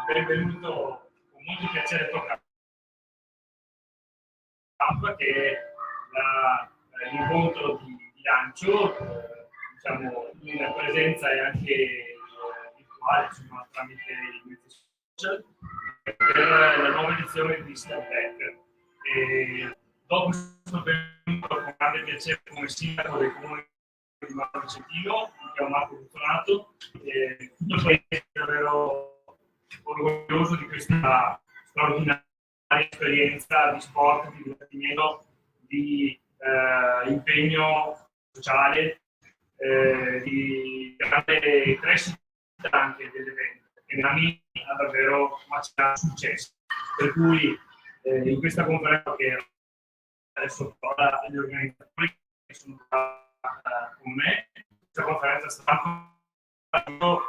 benvenuto, con molto piacere tocca che è l'incontro di lancio, diciamo in presenza e anche virtuale, insomma, tramite i mezzi social, per la nuova edizione di Step. Dopo questo benvenuto con grande piacere come sindaco del comune di Marco Vicentino, mi chiamo Marco Buttolato, io sono davvero orgoglioso di questa straordinaria esperienza di sport, di divertimento, di impegno sociale, di grande crescita anche dell'evento, che nella mia ha davvero macinato successo. Per cui in questa conferenza che adesso parla gli organizzatori che sono con me, questa conferenza stampa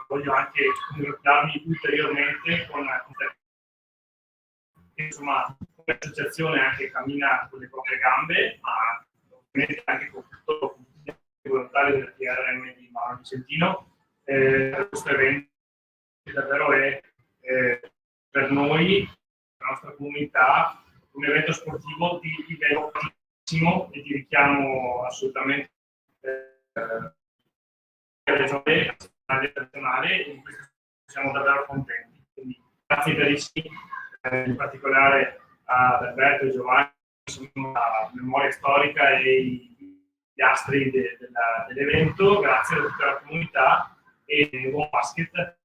voglio anche congratularmi ulteriormente con insomma l'associazione anche cammina con le proprie gambe, ma ovviamente anche con tutto il volontario del PRM di Marco Vicentino. Questo evento davvero è per noi, la nostra comunità, un evento sportivo di livello altissimo e di richiamo assolutamente regionale, e in questo siamo davvero contenti. Quindi grazie carissimi, in particolare ad Alberto e Giovanni, sono la memoria storica e gli astri dell'evento. Grazie a tutta la comunità e buon basket.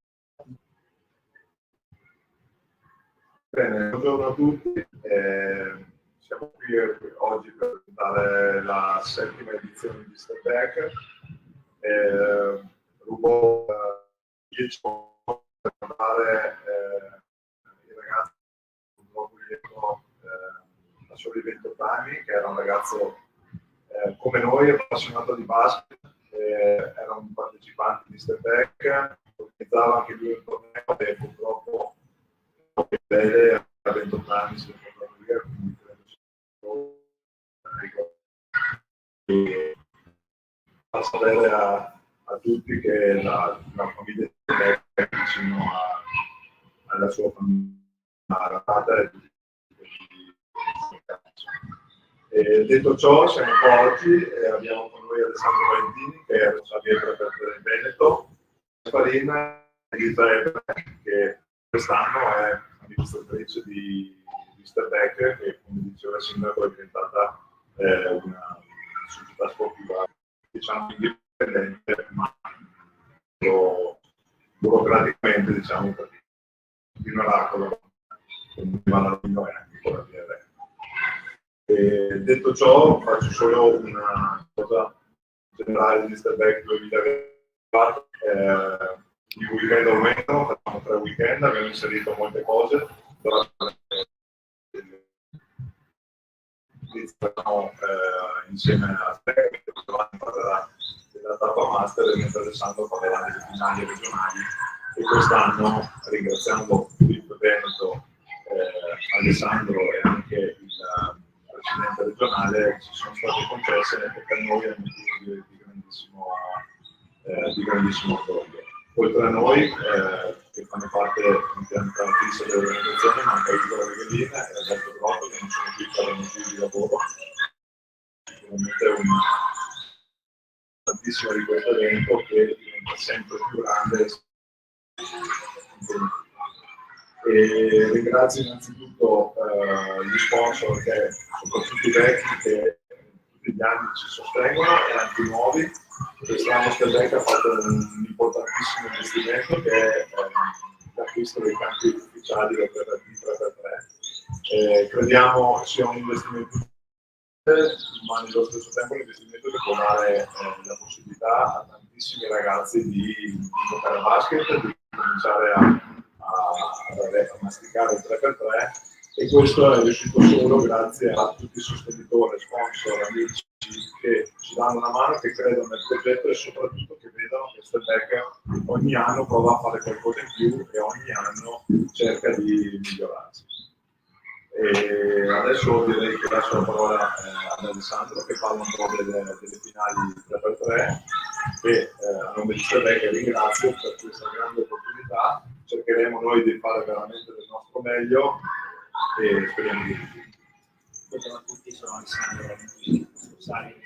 Bene, buongiorno a tutti. Siamo qui oggi per presentare la 7ª edizione di Step Back. Rubo 10 minuti per parlare i ragazzi un nuovo lieto a soli 28 anni, che era un ragazzo come noi, appassionato di basket, era un partecipante di Step Back, organizzava anche lui un torneo e purtroppo a 28 anni si è portato via, quindi credo fa sapere a tutti che la famiglia è vicino alla sua famiglia, alla data e tutti. Detto ciò, siamo qua oggi e abbiamo con noi Alessandro Valentini, che è responsabile del Veneto, Farina e Israele, che quest'anno è amministratrice di Step Back, che come diceva il sindaco è diventata una società sportiva, diciamo, indipendente, ma burocraticamente, diciamo, perché continuerà con la anche con la DRM. Detto ciò, faccio solo una cosa generale di Step Back 2024. Il weekend o meno, facciamo 3 weekend, abbiamo inserito molte cose, però iniziamo insieme a Step, che parlerà della tappa master, mentre Alessandro parlerà delle finali regionali, e quest'anno, ringraziando Filippo Veneto, Alessandro e anche il presidente regionale, ci sono state concesse e per noi è un motivo di grandissimo orgoglio. Oltre a noi, che fanno parte in pianta fissa dell'organizzazione, manca Igor Reghelina e Alberto Grotto, che non sono qui per motivi di lavoro. Sicuramente è tantissimo di questo evento che diventa sempre più grande. E ringrazio innanzitutto gli sponsor, che soprattutto i vecchi, che tutti gli anni ci sostengono, e anche i nuovi. Quest'anno Step Back ha fatto un importantissimo investimento, che è l'acquisto dei campi ufficiali del 3x3. Crediamo sia un investimento, ma nello stesso tempo un investimento che può dare la possibilità a tantissimi ragazzi di giocare a basket, di cominciare a masticare il 3x3, e questo è riuscito solo grazie a tutti i sostenitori, sponsor, amici che ci danno una mano, che credono nel progetto e soprattutto che vedono che Step Back ogni anno prova a fare qualcosa in più e ogni anno cerca di migliorarsi. E adesso direi che lascio la parola ad Alessandro, che parla un po' delle finali 3x3, e a nome di Step Back ringrazio per questa grande opportunità. cercheremo noi di fare veramente del nostro meglio e speriamo di riuscire. A tutti sono Alessandro Sali.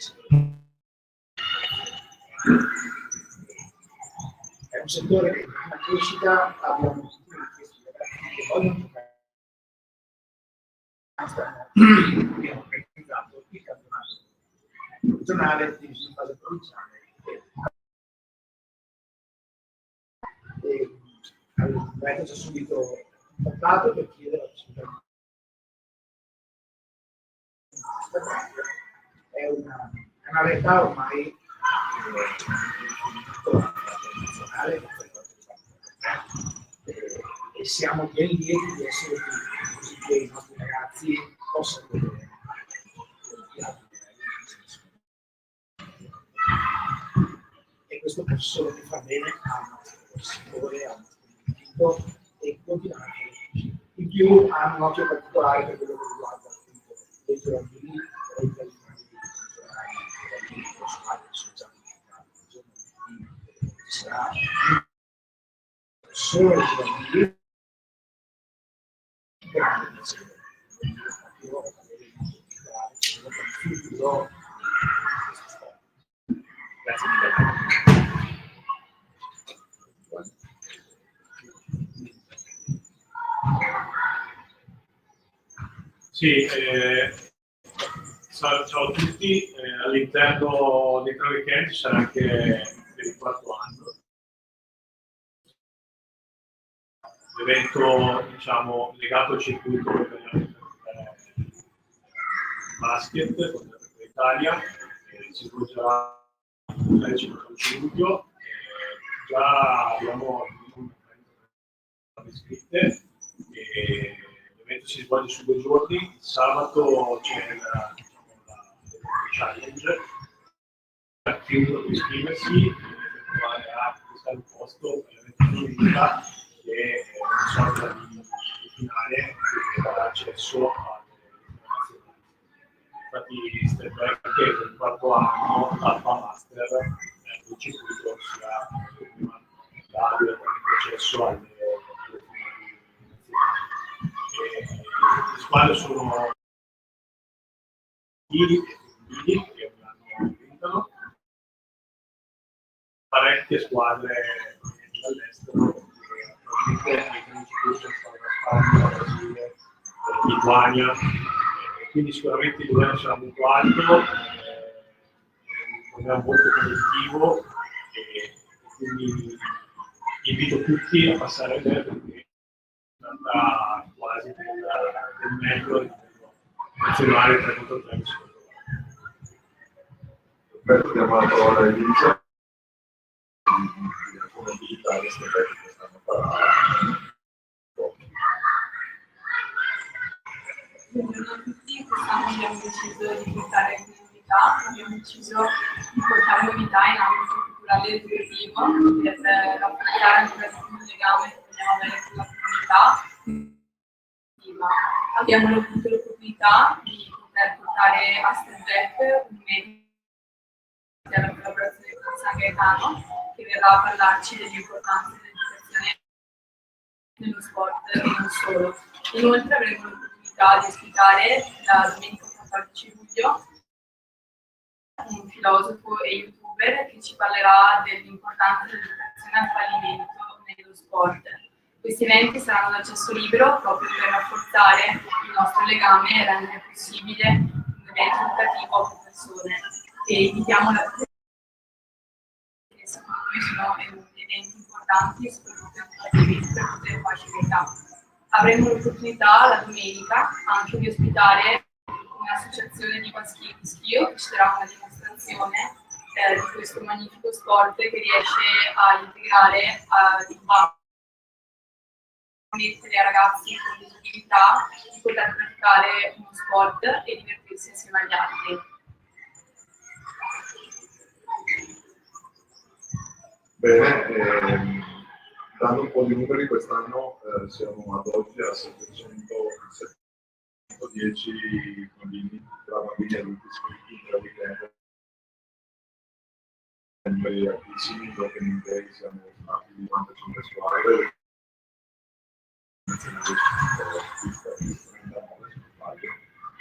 È un settore che con la crescita abbiamo tutti richiesto che vogliono giocare. Abbiamo organizzato il campionato regionale di fase provinciale e avete già subito contattato per chiedere la possibilità. È una realtà ormai nazionale e siamo ben lieti di essere qui, così che i nostri ragazzi possano vedere e questo può solo che far bene al nostro settore, al nostro diritto e continuare a fare così. In più hanno un occhio particolare per quello che riguarda appunto dei giovani e dei sarà solo i giovani grazie mille. Sì, ciao a tutti. All'interno dei 3 weekend ci sarà anche il 4º anno. L'evento, diciamo, legato al circuito basket con l'Italia, si svolgerà il 13 luglio. Già abbiamo iscritte e l'evento si svolge su 2 giorni. Il sabato c'è la challenge, chiunque può iscriversi e provare a acquistare un posto per l'evento che è una sorta di finale che darà accesso alle nazionali. Infatti Step Back è il 4º anno Alpha Master il circuito sia prima dà direttamente accesso alle finali nazionali. Le squadre sono maschi e femminili che ogni anno vincono, parecchie squadre dall'estero Spagna, Brasile, Lituania, quindi sicuramente il livello sarà molto alto, un programma molto competitivo e quindi invito tutti a passare a vedere perché si tratta quasi del meglio a livello nazionale 3-3 Perfetto, diamo la parola a Elisa come digitale che stanno parlando. Buongiorno a tutti, quest'anno abbiamo deciso di portare novità, abbiamo deciso di portare novità in ambito culturale ed educativo per rafforzare ancora di più il legame che vogliamo avere con la comunità. Abbiamo avuto l'opportunità di poter portare a Step un medico della collaborazione con San Gaetano che verrà a parlarci dell'importanza dell'educazione nello sport e non solo. Inoltre avremo l'opportunità di ospitare la domenica 14 luglio un filosofo e youtuber che ci parlerà dell'importanza dell'educazione al fallimento nello sport. Questi eventi saranno ad accesso libero proprio per rafforzare il nostro legame e rendere possibile un evento educativo a più persone. E invitiamo la che secondo noi sono eventi importanti e soprattutto educativi per tutte le fasce di età. Avremo l'opportunità la domenica anche di ospitare un'associazione di maschili di schio che ci darà una dimostrazione di questo magnifico sport che riesce a integrare di permettere ai ragazzi con disabilità di poter praticare uno sport e divertirsi insieme agli altri. Bene, dando un po' di numeri, quest'anno siamo ad oggi a 710 bambini, tra bambini e adulti iscritti tra weekend. Numeri altissimi, dopo in Day siamo a più di 95 squadre.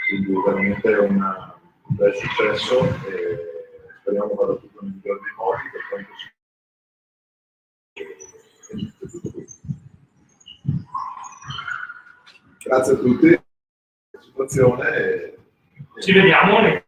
quindi veramente un bel successo e speriamo vada tutto nel miglior dei modi per quanto si... Grazie a tutti per la situazione e... Ci vediamo